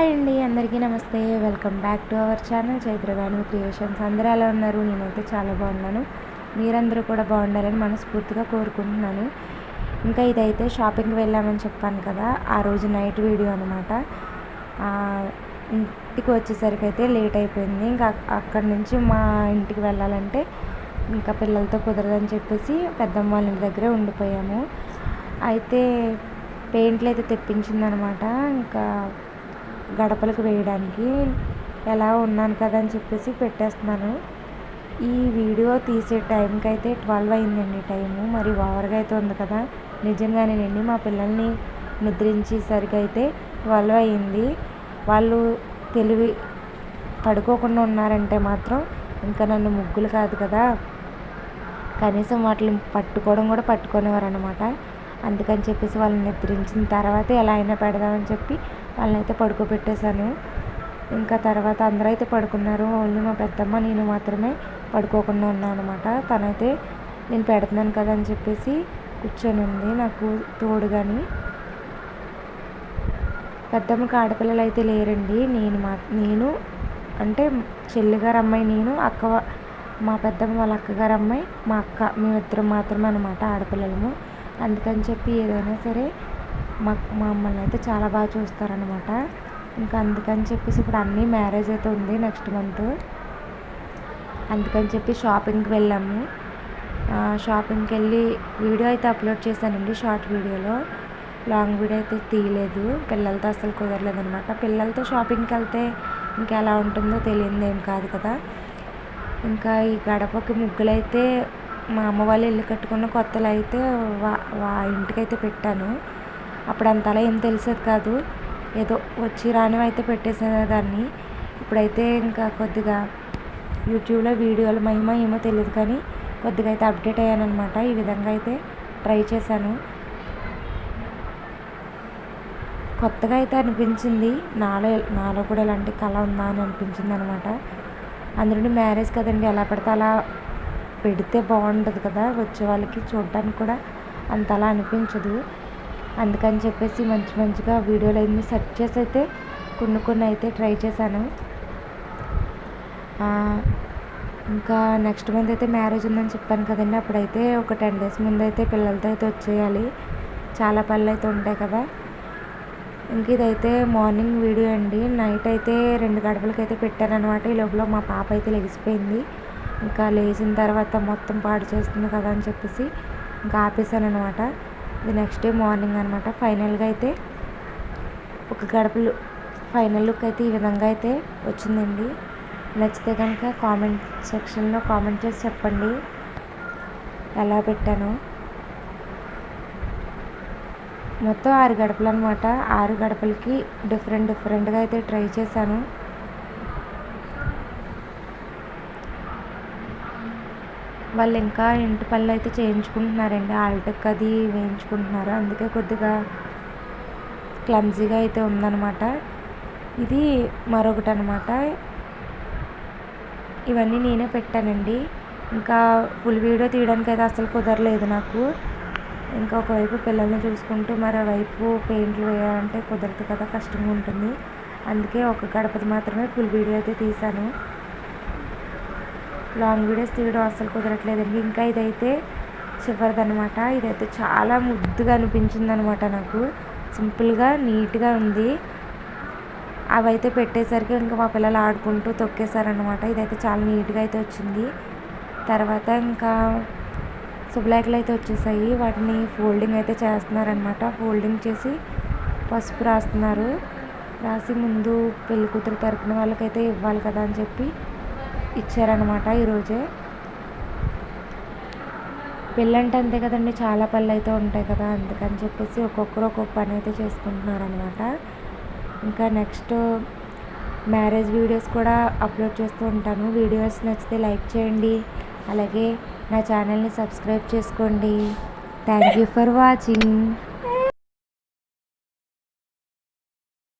Hi అండి, అందరికీ నమస్తే. Welcome back to our channel చైత్రగాను క్రియేషన్స్. అందరూ ఎలా ఉన్నారు? నేనైతే చాలా బాగున్నాను. మీరందరూ కూడా బాగుండాలని మనస్ఫూర్తిగా కోరుకుంటున్నాను. ఇంకా ఇదైతే షాపింగ్కి వెళ్ళామని చెప్పాను కదా, ఆ రోజు నైట్ వీడియో అనమాట. ఇంటికి వచ్చేసరికి అయితే లేట్ అయిపోయింది. ఇంకా అక్కడి నుంచి మా ఇంటికి వెళ్ళాలంటే ఇంకా పిల్లలతో కుదరదని చెప్పేసి పెద్దమ్మ వాళ్ళ ఇంటి దగ్గరే ఉండిపోయాము. అయితే పెయింట్లు అయితే తెప్పించిందనమాట. ఇంకా గడపలకు వేయడానికి ఎలా ఉన్నాను కదా అని చెప్పేసి పెట్టేస్తున్నాను. ఈ వీడియో తీసే టైంకి అయితే 12 అయిందండి టైము. మరి ఓవర్గా అయితే ఉంది కదా. నిజంగానేనండి, మా పిల్లల్ని నిద్రించేసరికి అయితే 12 అయింది. వాళ్ళు తెలివి పడుకోకుండా ఉన్నారంటే మాత్రం ఇంకా నన్ను ముగ్గులు కాదు కదా, కనీసం వాటిని పట్టుకోవడం కూడా పట్టుకునేవారు అనమాట. అందుకని చెప్పేసి వాళ్ళని నిద్రించిన తర్వాత ఎలా అయినా పెడదామని చెప్పి వాళ్ళని అయితే పడుకోబెట్టేశాను. ఇంకా తర్వాత అందరూ అయితే పడుకున్నారు. ఓన్లీ మా పెద్దమ్మ నేను మాత్రమే పడుకోకుండా ఉన్నాను అనమాట. తనైతే నేను పెడుతున్నాను కదా అని చెప్పేసి కూర్చొని ఉంది నాకు తోడుగాని. పెద్దమ్మకి ఆడపిల్లలు అయితే లేరండి. నేను అంటే చెల్లిగారు అమ్మాయి, నేను మా పెద్దమ్మ వాళ్ళ అక్కగారు అమ్మాయి, మా అక్క, మేమిద్దరం మాత్రమే అనమాట ఆడపిల్లలము. అందుకని చెప్పి ఏదైనా సరే మా మమ్మల్ని అయితే చాలా బాగా చూస్తారనమాట. ఇంకా అందుకని చెప్పేసి ఇప్పుడు అన్నీ మ్యారేజ్ అయితే ఉంది నెక్స్ట్ మంత్. అందుకని చెప్పి షాపింగ్కి వెళ్ళాము. షాపింగ్కి వెళ్ళి వీడియో అయితే అప్లోడ్ చేశానండి, షార్ట్ వీడియోలో. లాంగ్ వీడియో అయితే తీయలేదు, పిల్లలతో అసలు కుదరలేదు అనమాట. పిల్లలతో షాపింగ్కి వెళ్తే ఇంకా ఎలా ఉంటుందో తెలియదు ఏం కాదు కదా. ఇంకా ఈ గడపకి ముగ్గులు అయితే మా అమ్మ వాళ్ళు ఇల్లు కట్టుకున్న కొత్తలో అయితే ఇంటికైతే పెట్టాను. అప్పుడు అంతలా ఏం తెలిసేది కాదు, ఏదో వచ్చి రానివి అయితే పెట్టేసేదాన్ని. ఇప్పుడైతే ఇంకా కొద్దిగా యూట్యూబ్లో వీడియోల మహిమ ఏమో తెలియదు కానీ కొద్దిగా అయితే అప్డేట్ అయ్యాను అనమాట. ఈ విధంగా అయితే ట్రై చేశాను. కొత్తగా అయితే అనిపించింది, నాలో కూడా ఇలాంటి కళ ఉందా అని అనిపించింది అనమాట. అందులో మ్యారేజ్ కదండి, ఎలా పడితే అలా పెడితే బాగుంటుంది కదా, వచ్చే వాళ్ళకి చూడడానికి కూడా అంతలా అనిపించదు. అందుకని చెప్పేసి మంచిగా వీడియోలు అన్నీ సెర్చ్ చేసి అయితే కొన్ని అయితే ట్రై చేశాను. ఇంకా నెక్స్ట్ మంత్ అయితే మ్యారేజ్ ఉందని చెప్పాను కదండి, అప్పుడైతే ఒక 10 days ముందు అయితే పిల్లలతో అయితే వచ్చేయాలి. చాలా పనులు అయితే ఉంటాయి కదా. ఇంక ఇదైతే మార్నింగ్ వీడియో అండి. నైట్ అయితే 2 గడపలకి అయితే పెట్టాను అనమాట. ఈ లోపల మా పాప అయితే లెగిసిపోయింది. ఇంకా లేచిన తర్వాత మొత్తం పాడు చేస్తుంది కదా అని చెప్పేసి ఇంకా ఆపేసాను అనమాట. ఇది నెక్స్ట్ డే మార్నింగ్ అనమాట. ఫైనల్గా అయితే ఒక గడపలు ఫైనల్ లుక్ అయితే ఈ విధంగా అయితే వచ్చిందండి. నచ్చితే కనుక కామెంట్ సెక్షన్లో కామెంట్ చేసి చెప్పండి ఎలా పెట్టాను. మొత్తం 6 గడపలు అనమాట. 6 గడపలకి డిఫరెంట్గా అయితే ట్రై చేశాను. వాళ్ళు ఇంకా ఇంటి పనులు అయితే చేయించుకుంటున్నారండి, ఆల్టెక్ అది వేయించుకుంటున్నారు. అందుకే కొద్దిగా క్లమ్జీగా అయితే ఉందన్నమాట. ఇది మరొకటి అనమాట. ఇవన్నీ నేనే పెట్టానండి. ఇంకా ఫుల్ వీడియో తీయడానికి అయితే అసలు కుదరలేదు నాకు. ఇంకా ఒకవైపు పిల్లల్ని చూసుకుంటూ మరోవైపు పెయింట్లు వేయాలంటే కుదరదు కదా, కష్టంగా ఉంటుంది. అందుకే ఒక గడపది మాత్రమే ఫుల్ వీడియో అయితే తీశాను. లాంగ్ వీడియోస్ తీయడం అసలు కుదరట్లేదండి. ఇంకా ఇదైతే చివరిదనమాట. ఇదైతే చాలా ముద్దుగా అనిపించింది అనమాట నాకు. సింపుల్గా నీట్గా ఉంది. అవైతే పెట్టేసరికి ఇంకా మా పిల్లలు ఆడుకుంటూ తొక్కేశారనమాట. ఇదైతే చాలా నీట్గా అయితే వచ్చింది. తర్వాత ఇంకా శుభలేఖలు అయితే వచ్చేసాయి. వాటిని ఫోల్డింగ్ అయితే చేస్తున్నారనమాట. ఫోల్డింగ్ చేసి పసుపు రాస్తున్నారు. రాసి ముందు పెళ్లి కూతురు తరపున వాళ్ళకైతే ఇవ్వాలి కదా అని చెప్పి ఇచ్చారనమాట. ఈరోజే పెళ్ళంటే అంతే కదండి, చాలా పనులు అయితే ఉంటాయి కదా. అందుకని చెప్పేసి ఒక్కొక్కరు ఒక్కొక్క పని అయితే చేసుకుంటున్నారు అనమాట. ఇంకా నెక్స్ట్ మ్యారేజ్ వీడియోస్ కూడా అప్లోడ్ చేస్తూ ఉంటాను. వీడియోస్ నచ్చితే లైక్ చేయండి, అలాగే నా ఛానల్ని సబ్స్క్రైబ్ చేసుకోండి. Thank you for watching.